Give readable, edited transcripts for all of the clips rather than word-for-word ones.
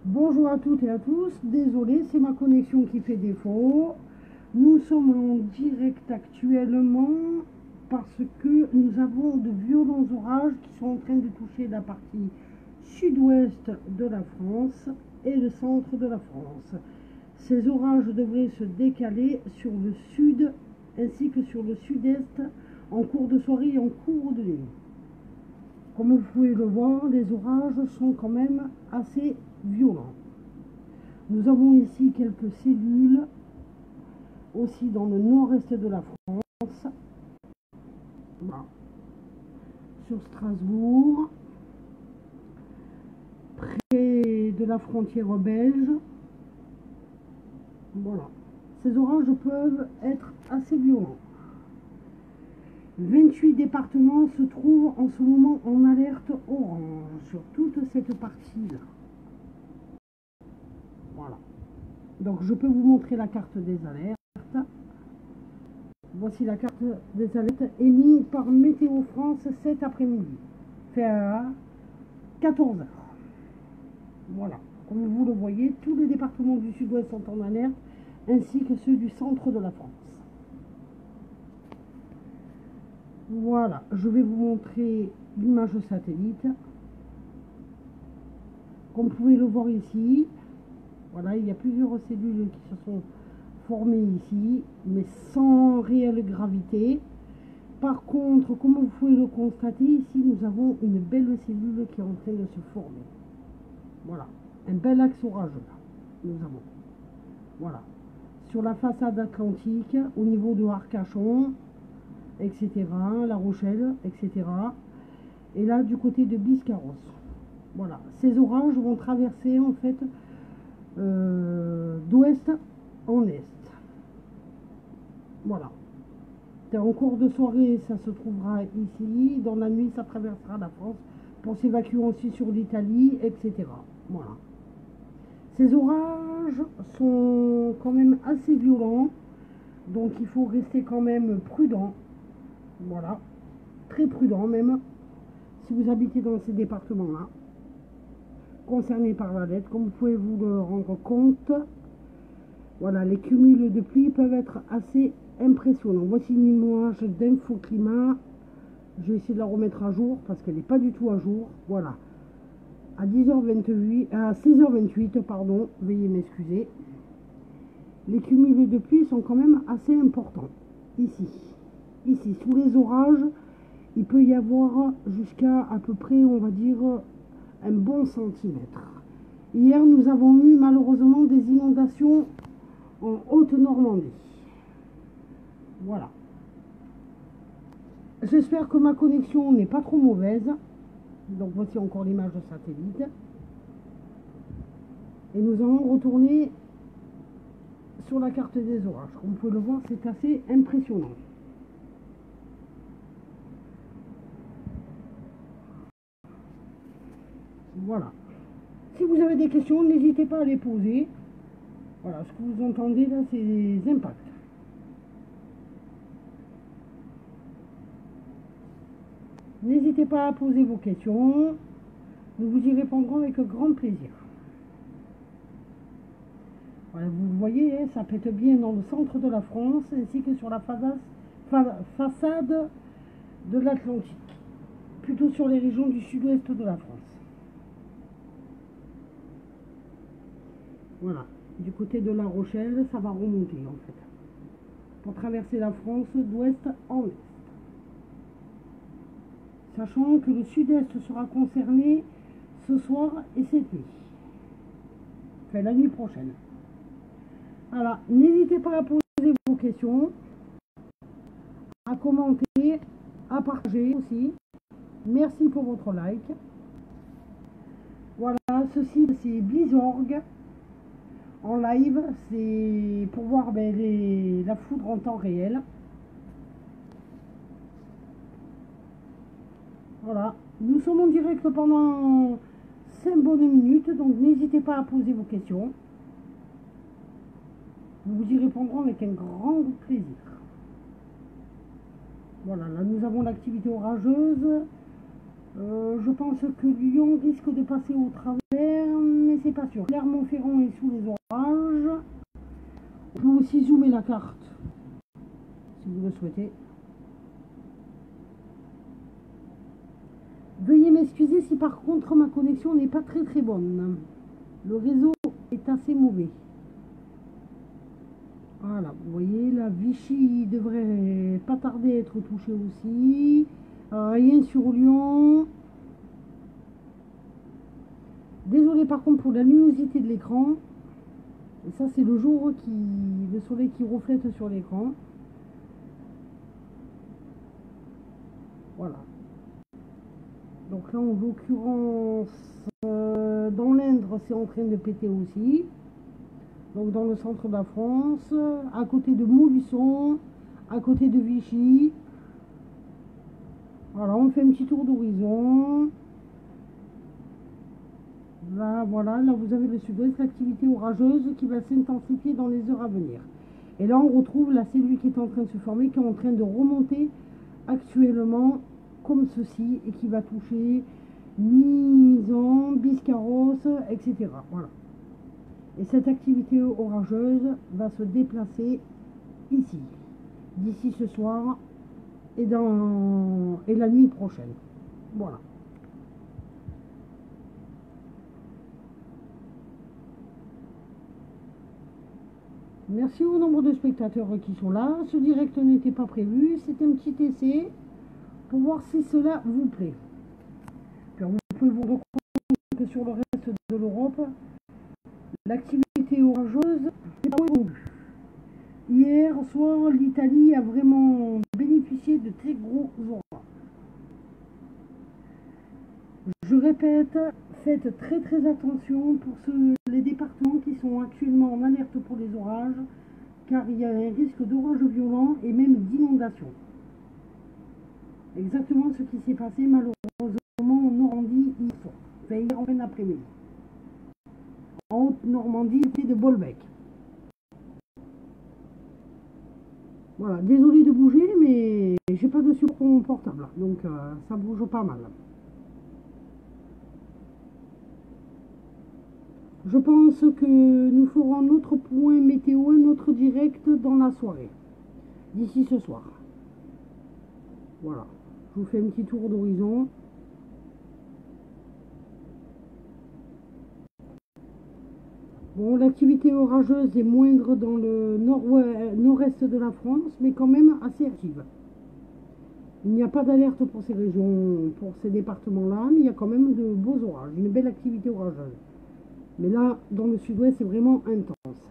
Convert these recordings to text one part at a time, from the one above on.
Bonjour à toutes et à tous, désolé, c'est ma connexion qui fait défaut. Nous sommes en direct actuellement parce que nous avons de violents orages qui sont en train de toucher la partie sud-ouest de la France et le centre de la France. Ces orages devraient se décaler sur le sud ainsi que sur le sud-est en cours de soirée et en cours de nuit. Comme vous pouvez le voir, les orages sont quand même assez violents. Nous avons ici quelques cellules aussi dans le nord-est de la France, voilà. Sur Strasbourg, près de la frontière belge. Voilà. Ces orages peuvent être assez violents. 28 départements se trouvent en ce moment en alerte orange sur toute cette partie-là. Voilà. Donc je peux vous montrer la carte des alertes. Voici la carte des alertes émise par Météo France cet après-midi. Fait à 14 h. Voilà. Comme vous le voyez, tous les départements du sud-ouest sont en alerte, ainsi que ceux du centre de la France. Voilà, je vais vous montrer l'image satellite. Comme vous pouvez le voir ici, voilà, il y a plusieurs cellules qui se sont formées ici, mais sans réelle gravité. Par contre, comme vous pouvez le constater, ici nous avons une belle cellule qui est en train de se former. Voilà, un bel axe orageux là, nous avons. Voilà, sur la façade atlantique, au niveau de Arcachon, etc., La Rochelle, etc. Et là, du côté de Biscarrosse. Voilà, ces orages vont traverser en fait d'ouest en est. Voilà. En cours de soirée, ça se trouvera ici. Dans la nuit, ça traversera la France pour s'évacuer aussi sur l'Italie, etc. Voilà. Ces orages sont quand même assez violents, donc il faut rester quand même prudent. Voilà, très prudent même, si vous habitez dans ces départements-là, concernés par la lettre, comme vous pouvez vous le rendre compte. Voilà, les cumuls de pluie peuvent être assez impressionnants. Voici une image d'infoclimat. Je vais essayer de la remettre à jour parce qu'elle n'est pas du tout à jour. Voilà, à 10h28, à 16h28, pardon, veuillez m'excuser. Les cumuls de pluie sont quand même assez importants. Ici, sous les orages, il peut y avoir jusqu'à à peu près, on va dire, un bon centimètre. Hier, nous avons eu malheureusement des inondations en Haute-Normandie. Voilà. J'espère que ma connexion n'est pas trop mauvaise. Donc voici encore l'image de satellite. Et nous allons retourner sur la carte des orages. Comme vous pouvez le voir, c'est assez impressionnant. Voilà. Si vous avez des questions, n'hésitez pas à les poser. Voilà, ce que vous entendez là, c'est les impacts. N'hésitez pas à poser vos questions. Nous vous y répondrons avec grand plaisir. Voilà, vous voyez, ça pète bien dans le centre de la France, ainsi que sur la façade de l'Atlantique. Plutôt sur les régions du sud-ouest de la France. Voilà, du côté de La Rochelle, ça va remonter en fait. Pour traverser la France d'ouest en est. Sachant que le sud-est sera concerné ce soir et cette nuit. Enfin, la nuit prochaine. Voilà, n'hésitez pas à poser vos questions, à commenter, à partager aussi. Merci pour votre like. Voilà, ceci c'est Blizzorg en live, c'est pour voir la foudre en temps réel. Voilà, nous sommes en direct pendant 5 bonnes minutes, donc n'hésitez pas à poser vos questions. Nous vous y répondrons avec un grand plaisir. Voilà, là nous avons l'activité orageuse. Je pense que Lyon risque de passer au travers, mais c'est pas sûr. Clermont-Ferrand est sous les orages. On peut aussi zoomer la carte, si vous le souhaitez. Veuillez m'excuser si par contre ma connexion n'est pas très bonne. Le réseau est assez mauvais. Voilà, vous voyez, la Vichy devrait pas tarder à être touchée aussi. Rien sur Lyon. Désolé par contre pour la luminosité de l'écran. Et ça c'est le jour le soleil qui reflète sur l'écran. Voilà. Donc là en l'occurrence dans l'Indre c'est en train de péter aussi. Donc dans le centre de la France, à côté de Montluçon, à côté de Vichy. Voilà, on fait un petit tour d'horizon. Là, voilà, là vous avez le sud-ouest, l'activité orageuse qui va s'intensifier dans les heures à venir. Et là on retrouve la cellule qui est en train de se former, qui est en train de remonter actuellement comme ceci et qui va toucher Mimizan, Biscarrosse, etc. Voilà. Et cette activité orageuse va se déplacer ici, d'ici ce soir et la nuit prochaine. Voilà. Merci au nombre de spectateurs qui sont là. Ce direct n'était pas prévu, c'est un petit essai pour voir si cela vous plaît. Alors, vous pouvez vous rendre compte que sur le reste de l'Europe, l'activité orageuse est pas étendue. Hier soir, l'Italie a vraiment bénéficié de très gros orages. Je répète, faites très attention pour les départements qui sont actuellement en alerte pour les orages, car il y a un risque d'orage violent et même d'inondation. Exactement ce qui s'est passé malheureusement en Normandie hier en fin d'après-midi. En Haute-Normandie, c'était de Bolbec. Voilà, désolé de bouger, mais j'ai pas de support portable, donc ça bouge pas mal. Je pense que nous ferons notre point météo, notre direct dans la soirée, d'ici ce soir. Voilà, je vous fais un petit tour d'horizon. Bon, l'activité orageuse est moindre dans le nord-est de la France, mais quand même assez active. Il n'y a pas d'alerte pour ces régions, pour ces départements-là, mais il y a quand même de beaux orages, une belle activité orageuse. Mais là, dans le sud-ouest, c'est vraiment intense.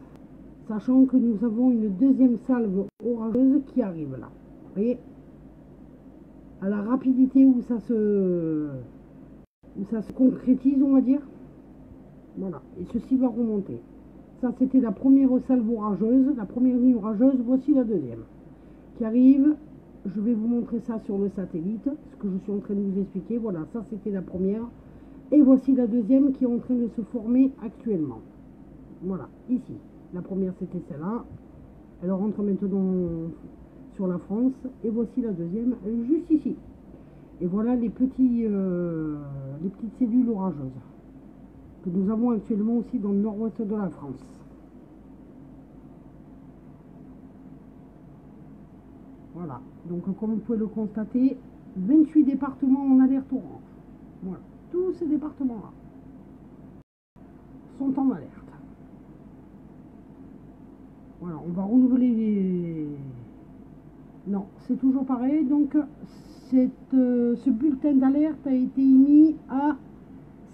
Sachant que nous avons une deuxième salve orageuse qui arrive là. Vous voyez, à la rapidité où ça se concrétise, on va dire. Voilà, et ceci va remonter. Ça, c'était la première salve orageuse, la première nuit orageuse. Voici la deuxième qui arrive. Je vais vous montrer ça sur le satellite, ce que je suis en train de vous expliquer. Voilà, ça c'était la première. Et voici la deuxième qui est en train de se former actuellement. Voilà, ici. La première c'était celle-là. Elle rentre maintenant sur la France. Et voici la deuxième, juste ici. Et voilà les petites cellules orageuses que nous avons actuellement aussi dans le nord-ouest de la France. Voilà, donc comme vous pouvez le constater, 28 départements en alerte orange. Voilà, tous ces départements-là sont en alerte. Voilà, on va renouveler les... Non, c'est toujours pareil, donc ce bulletin d'alerte a été émis à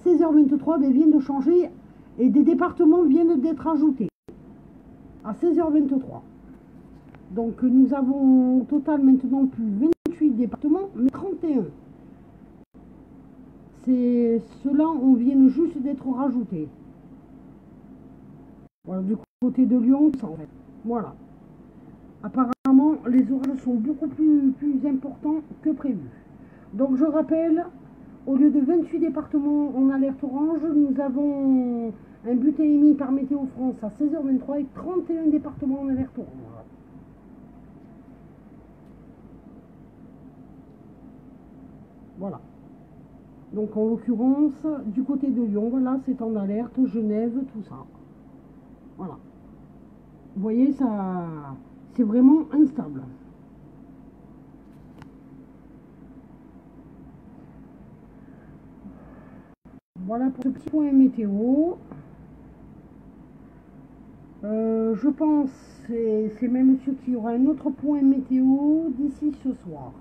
16h23, mais vient de changer et des départements viennent d'être ajoutés à 16h23. Donc nous avons au total maintenant plus 28 départements, mais 31. Ceux-là, on vient juste d'être rajoutés. Voilà, du côté de Lyon, en fait. Voilà. Apparemment, les orages sont beaucoup plus importants que prévu. Donc je rappelle, au lieu de 28 départements en alerte orange, nous avons un bulletin émis par Météo France à 16h23 et 31 départements en alerte orange. Voilà. Donc en l'occurrence, du côté de Lyon, voilà, c'est en alerte, Genève, tout ça. Voilà. Vous voyez, ça, c'est vraiment instable. Voilà pour ce petit point météo. Je pense, c'est même sûr qu'il y aura un autre point météo d'ici ce soir.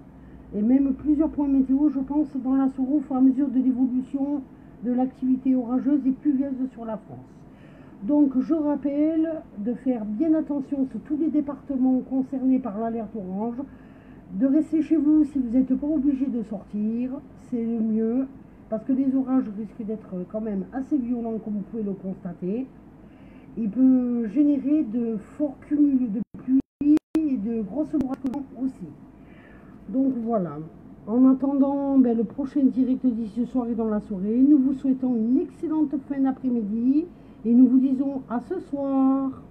Et même plusieurs points météo, je pense, dans la soirée au fur et à mesure de l'évolution de l'activité orageuse et pluvieuse sur la France. Donc je rappelle de faire bien attention sur tous les départements concernés par l'alerte orange, de rester chez vous si vous n'êtes pas obligé de sortir, c'est le mieux, parce que les orages risquent d'être quand même assez violents comme vous pouvez le constater. Il peut générer de forts cumuls de pluie et de grosses orages aussi. Donc voilà. En attendant le prochain direct d'ici ce soir et dans la soirée, nous vous souhaitons une excellente fin d'après-midi et nous vous disons à ce soir.